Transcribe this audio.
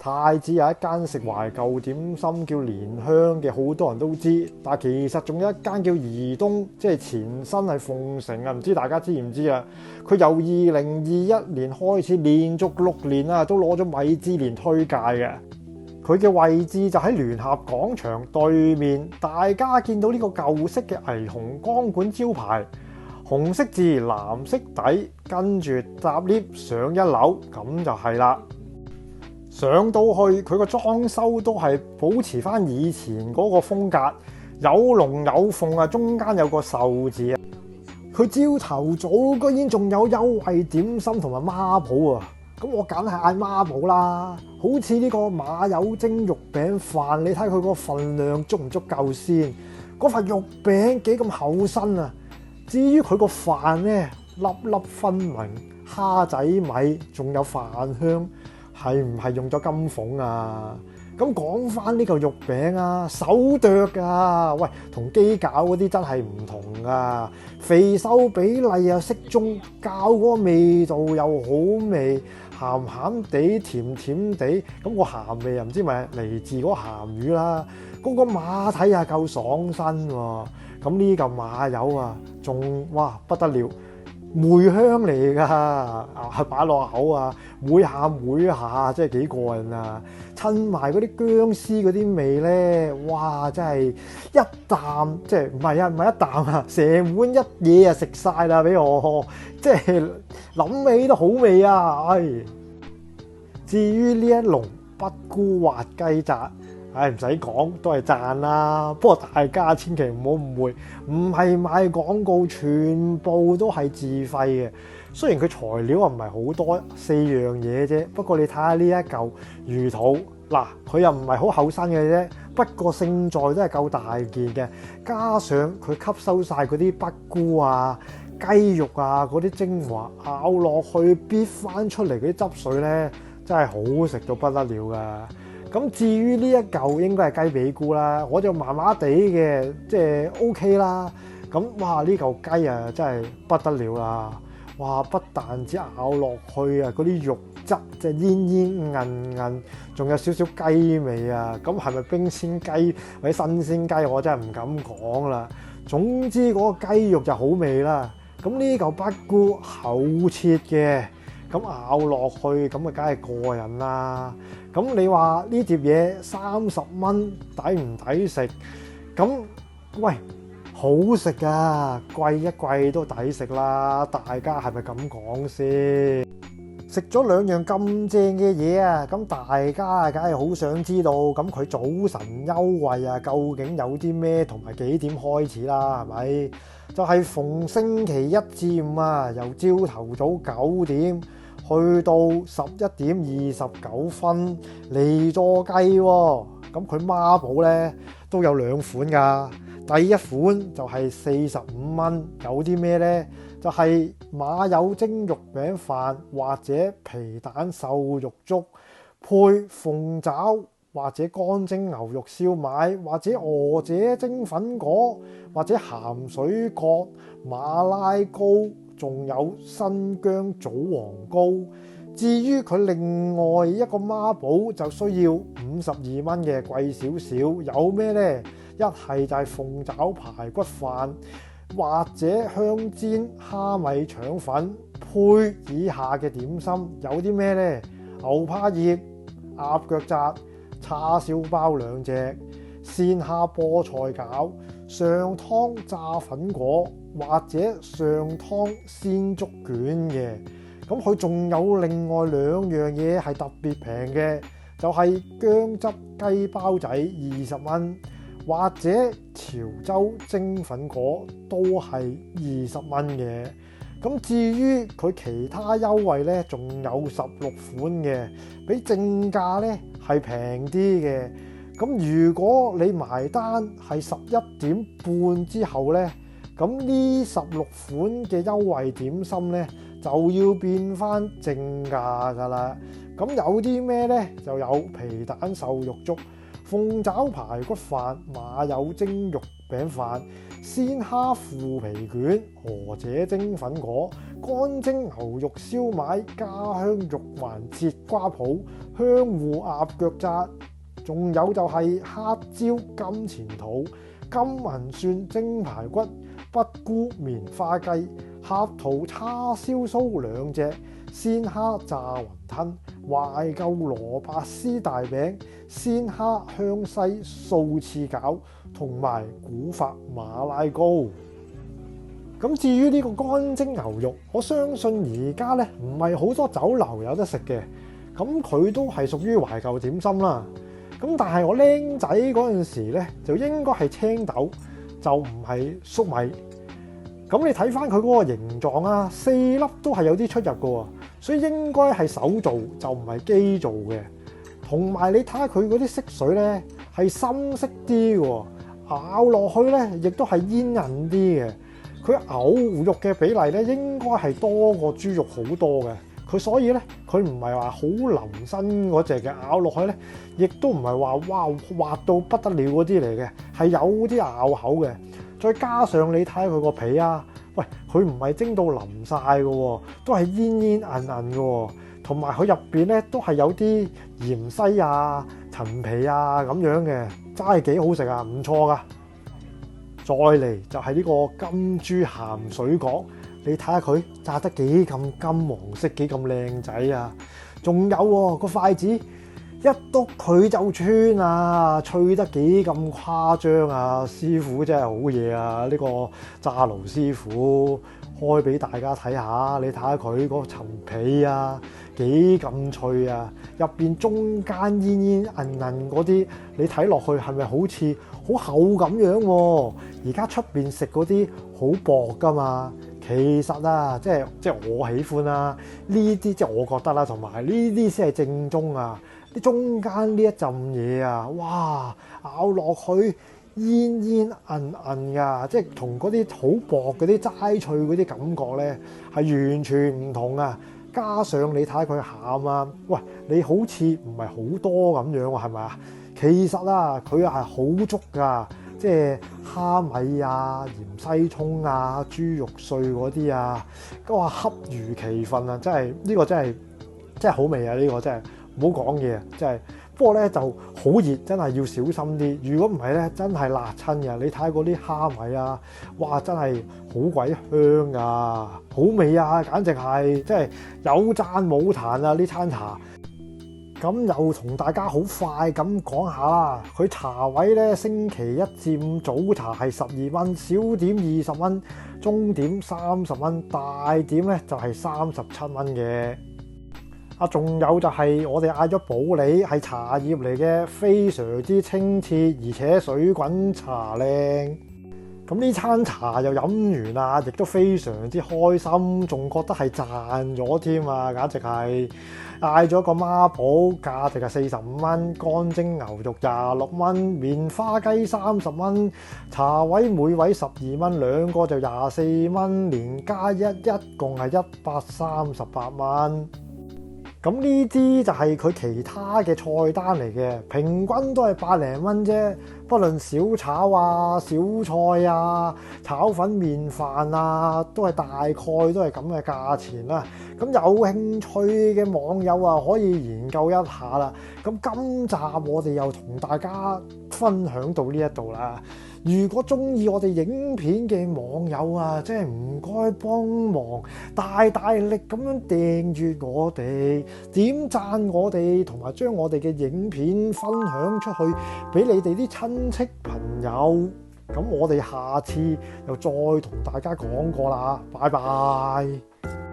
太子有一間食懷舊點心叫蓮香嘅，好多人都知。但係其實仲有一間叫怡東，即係前身係鳳城啊，唔知大家知唔知啊？佢由2021年開始，連續6年啊，都攞咗米芝蓮推介嘅。佢嘅位置就喺聯合廣場對面，大家見到呢個舊式嘅霓虹光管招牌，紅色字藍色底，跟住搭 lift 上1樓，咁就係啦。上到去佢個裝修都係保持翻以前嗰個風格，有龍有鳳啊，中間有個壽字啊。佢朝頭早居然仲有優惠點心同埋孖寶啊！咁我梗係嗌孖寶啦，好似呢個馬柚蒸肉餅飯，你睇佢個份量足唔足夠先？嗰塊肉餅幾咁厚身啊！至於佢個飯呢，粒粒分明，蝦仔米，仲有飯香，係唔係用咗金鳳啊？咁講翻呢個肉餅啊，手剁㗎，喂，同機餃嗰啲真係唔同㗎，肥瘦比例又適中，餃嗰個味道又好味，鹹鹹地、甜甜地，咁個鹹味又唔知咪嚟自嗰個鹹魚啦。嗰個馬蹄啊夠爽身喎，咁呢嚿馬柚啊，仲哇不得了！梅香嚟㗎，擺落口啊，每下每下真係幾過癮啊！襯埋嗰啲薑絲嗰啲味咧，哇！真係一啖，即係唔係一啖啊，成碗一嘢啊食晒啦俾我，即係諗起都好味啊！唉，至於呢一籠北菇滑雞紮，唉唔使講都係讚啦。不過大家千祈唔好誤會，唔係賣廣告，全部都係自費嘅。雖然佢材料啊唔係好多，4樣嘢啫。不過你睇下呢一嚿魚肚，嗱佢又唔係好厚身嘅啫，不過勝在都係夠大件嘅。加上佢吸收晒嗰啲北菇啊、雞肉啊嗰啲精華，咬落去逼翻出嚟嗰啲汁水咧，真係好食到不得了噶。咁至於呢一嚿應該係雞髀菇啦，我就麻麻地嘅，即係 OK 啦。咁哇呢嚿雞啊真係不得了啦！哇不但止咬落去啊，嗰啲肉質即係煙煙韌韌，仲有少少雞味啊！咁係咪冰鮮雞或者新鮮雞？我真係唔敢講啦。總之嗰個雞肉就好味啦。咁呢嚿北菇厚切嘅，咁咬落去咁啊，梗係過癮啦！咁你話呢碟嘢30蚊抵唔抵食？咁喂好食噶，貴一貴都抵食啦！大家係咪咁講先？食咗2樣咁正嘅嘢啊，咁大家梗係好想知道，咁佢早晨優惠啊，究竟有啲咩同埋幾點開始啦？係咪？就係逢星期1至5啊，由朝頭早9點去到11點29分嚟咗雞喎。咁佢孖寶咧都有2款㗎。第一款就係45蚊，有啲咩呢？就係馬柚蒸肉餅飯或者皮蛋瘦肉粥，配鳳爪或者乾蒸牛肉燒賣，或者娥姐蒸粉果，或者鹹水角馬拉糕，仲有新疆棗黃糕。至於佢另外一個孖寶就需要52蚊嘅，貴少少。有咩呢？一係就係鳳爪排骨飯，或者香煎蝦米腸粉，配以下嘅點心。有啲咩呢？牛扒葉、鴨腳扎、叉燒包2隻、鮮蝦菠菜餃、上湯炸粉果，或者上湯鮮竹卷嘅。咁佢仲有另外2樣嘢係特別平嘅，就係薑汁雞包仔20蚊，或者潮州蒸粉果都係20蚊嘅。咁至於佢其他優惠呢，仲有16款嘅，比正價呢係平啲嘅。咁如果你埋單係11點半之後呢，咁呢16款嘅優惠點心呢，就要變翻正價㗎啦。咁有啲咩呢？就有皮蛋瘦肉粥、鳳爪排骨飯、馬柚蒸肉餅飯、鮮蝦腐皮卷、何者蒸粉果、乾蒸牛肉燒賣、家鄉肉環節瓜鋪、香芋鴨腳扎，仲有就係黑椒金錢肚、金銀蒜蒸排骨、北菇棉花雞、合桃叉燒酥2隻、鮮蝦炸雲吞、懷舊蘿蔔絲大餅、鮮蝦香西素翅餃同埋古法馬拉糕。咁至於呢個乾蒸牛肉，我相信而家咧唔係好多酒樓有得食嘅，咁佢都係屬於懷舊點心啦。咁但係我僆仔嗰陣時咧，就應該係青豆，就唔係粟米。咁你睇翻佢嗰個形狀啊，4粒都係有啲出入嘅喎，所以應該係手做，就唔係機做嘅。同埋你睇下佢嗰啲色水咧，係深色啲嘅，咬落去咧亦都係煙韌啲嘅。佢牛肉嘅比例咧，應該係多過豬肉好多嘅。佢所以咧，佢唔係話好腍身嗰隻嘅，咬落去咧，亦都唔係話哇滑到不得了嗰啲嚟嘅，係有啲咬口嘅。再加上你睇下佢個皮啊，喂，佢唔係蒸到腍晒嘅喎，都係煙煙韌韌嘅喎，同埋佢入邊咧都係有啲芫茜啊、陳皮啊咁樣嘅，真係幾好食啊，唔錯噶。再嚟就係呢個金豬鹹水角，你睇下佢炸得幾咁金黃色，幾咁靚仔啊！仲有喎，個筷子一篤佢就穿啊，脆得幾咁誇張啊！師傅真係好嘢啊！呢個炸爐師傅開俾大家睇下，你睇下佢嗰層皮啊，幾咁脆啊！入邊中間煙煙韌韌嗰啲，你睇落去係咪好似好厚咁樣喎？而家出邊食嗰啲好薄噶嘛，其實啊，即係我喜歡啦，呢啲即係我覺得啦，同埋呢啲先係正宗啊！啲中間呢一陣嘢啊，哇，咬落去煙煙韌韌噶，即係同嗰啲好薄嗰啲齋脆嗰啲感覺咧，係完全唔同啊！加上你睇下佢餡啊，喂，你好似唔係好多咁樣喎，係咪啊？其實啊，佢係好足噶，即係蝦米啊、芫茜葱啊、豬肉碎嗰啲啊，都話恰如其分啊！真係呢個真係好味啊！呢個真係唔好講嘢，真係。不過咧就好熱，真係要小心啲。如果唔係咧，真係辣親嘅。你睇下嗰啲蝦米啊，哇，真係好鬼香啊，好味啊，簡直係真係有讚冇彈啊！呢餐茶。咁又同大家好快咁講下啦，佢茶位咧星期1至5早茶係12蚊，小點20蚊，中點30蚊，大點咧就係37蚊嘅。仲有就係我哋嗌咗普洱，係茶葉嚟嘅，非常之清澈，而且水滾茶靚。咁呢餐茶又飲完啦，亦都非常之開心，仲覺得係賺咗添啊！簡直係嗌咗個孖寶，價值係45蚊，乾蒸牛肉26蚊，棉花雞30蚊，茶位每位12蚊，兩個就24蚊，連加一共係138蚊。咁呢啲就係佢其他嘅菜單嚟嘅，平均都係百零蚊啫。不論小炒啊、小菜啊、炒粉麵飯啊，都係大概都係咁嘅價錢啦。咁有興趣嘅網友啊，可以研究一下啦。咁今集我哋又同大家分享到呢一度啦。如果中意我哋影片嘅網友啊，真係唔該幫忙大力咁樣訂閱我哋、點讚我哋，同埋將我哋嘅影片分享出去俾你哋啲親戚朋友。咁我哋下次又再同大家講過啦，拜拜。